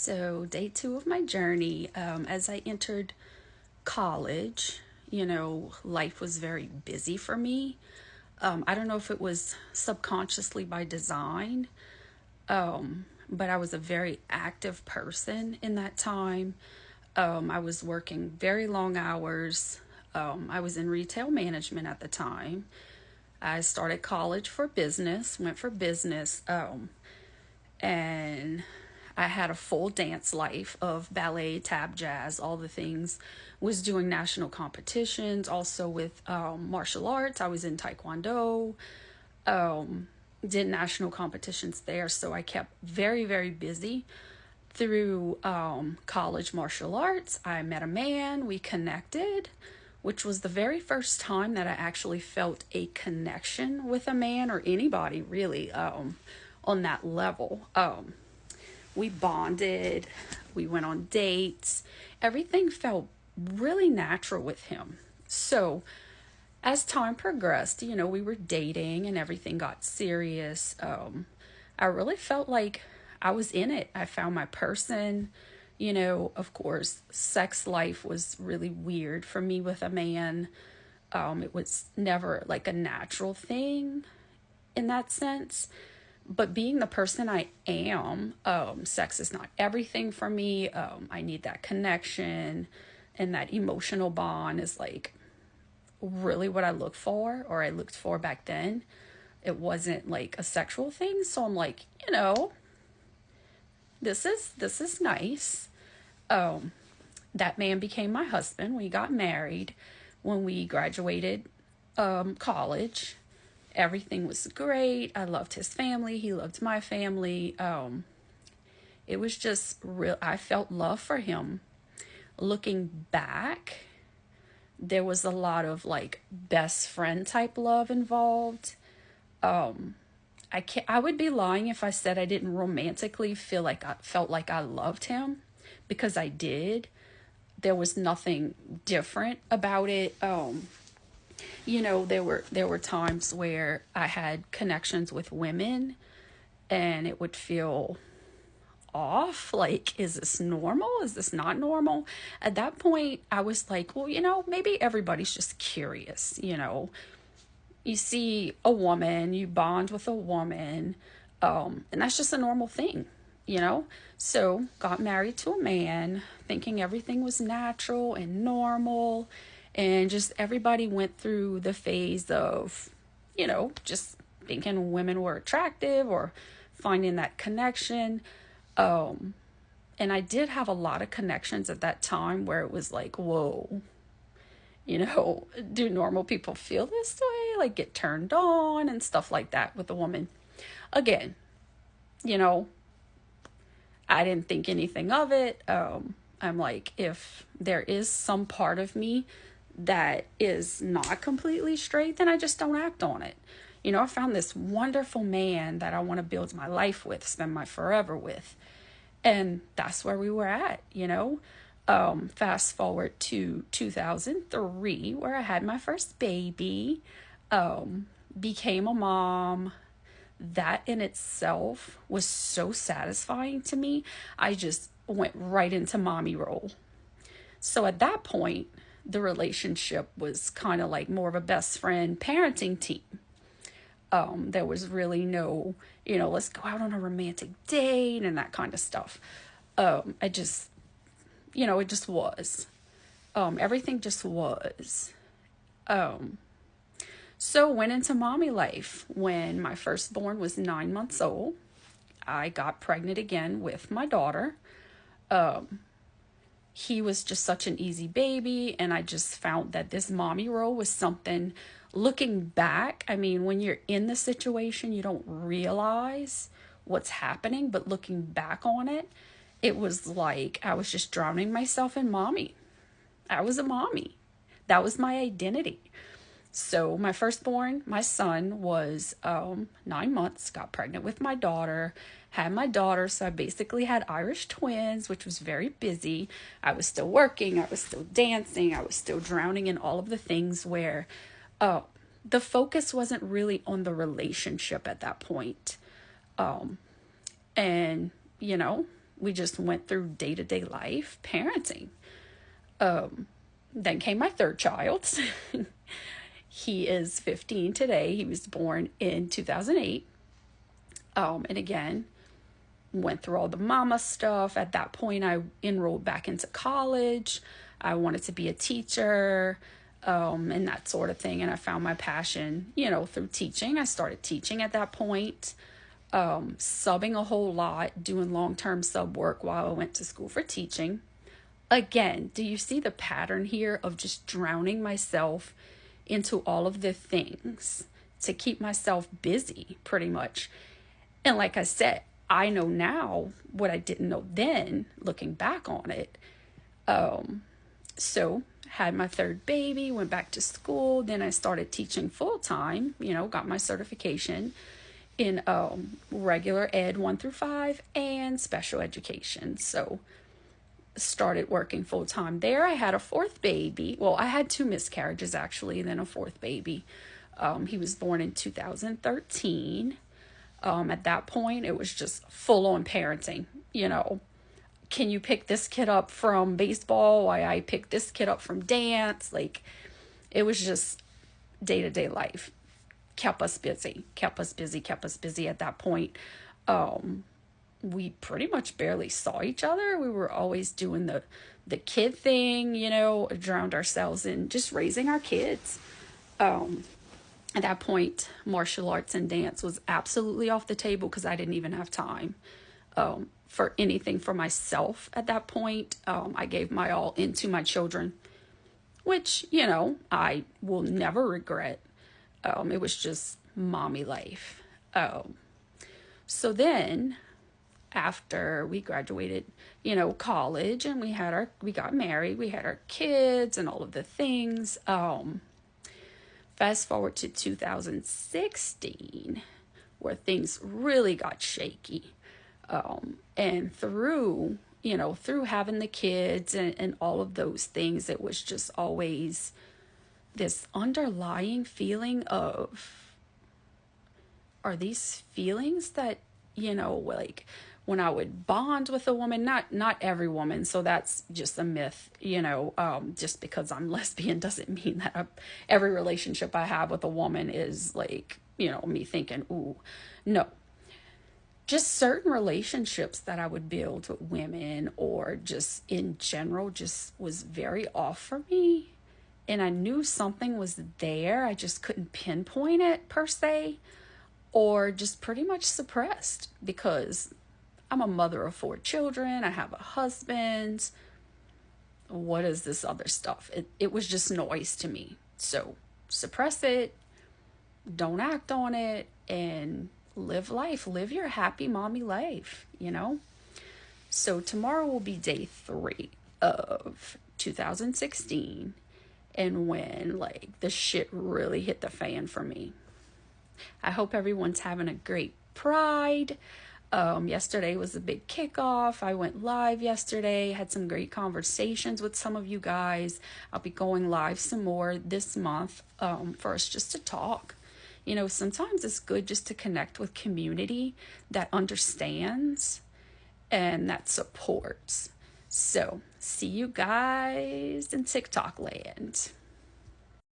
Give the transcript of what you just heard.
So, day two of my journey, as I entered college, life was very busy for me. I don't know if it was subconsciously by design, but I was a very active person in that time. I was working very long hours. I was in retail management at the time. I started college for business, went for business, and I had a full dance life of ballet, tap, jazz, all the things. Was doing national competitions, also with martial arts. I was in Taekwondo, did national competitions there. So I kept very, very busy through college martial arts. I met a man, we connected, which was the very first time that I actually felt a connection with a man or anybody really on that level. We bonded, we went on dates, everything felt really natural with him. So, as time progressed, we were dating and everything got serious. I really felt like I was in it. I found my person. Of course, sex life was really weird for me with a man. It was never like a natural thing in that sense. But being the person I am, sex is not everything for me. I need that connection, and that emotional bond is like really what I look for, or I looked for back then. It wasn't like a sexual thing, so I'm like, this is nice. That man became my husband. We got married when we graduated college. Everything was great. I loved his family. He loved my family. It was just real. I felt love for him. Looking back, there was a lot of like best friend type love involved. I would be lying if I said I didn't romantically felt like I loved him, because I did. There was nothing different about it. There were times where I had connections with women and it would feel off. Like, is this normal? Is this not normal? At that point, I was like, well, maybe everybody's just curious. You see a woman, you bond with a woman, and that's just a normal thing, you know? So, got married to a man, thinking everything was natural and normal, and just everybody went through the phase of, just thinking women were attractive or finding that connection. And I did have a lot of connections at that time where it was like, whoa, do normal people feel this way? Like, get turned on and stuff like that with a woman. Again, you know, I didn't think anything of it. I'm like, if there is some part of me that is not completely straight, then I just don't act on it. I found this wonderful man that I want to build my life with, spend my forever with. And that's where we were at. Fast forward to 2003, where I had my first baby, became a mom. That in itself was so satisfying to me. I just went right into mommy role. So at that point, the relationship was kind of like more of a best friend parenting team. There was really no, let's go out on a romantic date and that kind of stuff. I just, it just was. Everything just was. So went into mommy life when my firstborn was 9 months old. I got pregnant again with my daughter. He was just such an easy baby, and I just found that this mommy role was something. Looking back, I mean, when you're in the situation, you don't realize what's happening, but looking back on it, it was like I was just drowning myself in mommy. I was a mommy. That was my identity. So my firstborn, my son, was 9 months, got pregnant with my daughter, had my daughter. So I basically had Irish twins, which was very busy. I was still working. I was still dancing. I was still drowning in all of the things where the focus wasn't really on the relationship at that point. And, we just went through day-to-day life parenting. Then came my third child. He is 15 today. He was born in 2008. And again, went through all the mama stuff. At that point, I enrolled back into college. I wanted to be a teacher, and that sort of thing. And I found my passion, through teaching. I started teaching at that point, subbing a whole lot, doing long-term sub work while I went to school for teaching. Again, do you see the pattern here of just drowning myself into all of the things to keep myself busy, pretty much? And like I said, I know now what I didn't know then, looking back on it. So had my third baby, went back to school. Then I started teaching full time, got my certification in regular ed 1 through 5 and special education. So started working full time there. I had a fourth baby. Well, I had 2 miscarriages actually, and then a fourth baby. He was born in 2013. At that point, it was just full on parenting. Can you pick this kid up from baseball? Why I picked this kid up from dance? Like, it was just day-to-day life. Kept us busy at that point. We pretty much barely saw each other. We were always doing the kid thing, drowned ourselves in just raising our kids. At that point, martial arts and dance was absolutely off the table because I didn't even have time for anything for myself at that point. I gave my all into my children, which, I will never regret. It was just mommy life. So then after we graduated, college, and we got married, we had our kids and all of the things. Fast forward to 2016, where things really got shaky. And through having the kids and all of those things, it was just always this underlying feeling of, are these feelings that, like when I would bond with a woman, not every woman, so that's just a myth, just because I'm lesbian doesn't mean that every relationship I have with a woman is like, me thinking, ooh, no. Just certain relationships that I would build with women or just in general just was very off for me. And I knew something was there. I just couldn't pinpoint it per se, or just pretty much suppressed because I'm a mother of 4 children. I have a husband. What is this other stuff? It was just noise to me. So suppress it, don't act on it, and live life. Live your happy mommy life, So tomorrow will be day 3 of 2016. And when the shit really hit the fan for me. I hope everyone's having a great Pride. Yesterday was a big kickoff. I went live yesterday, had some great conversations with some of you guys. I'll be going live some more this month for us just to talk. Sometimes it's good just to connect with community that understands and that supports. So, see you guys in TikTok land.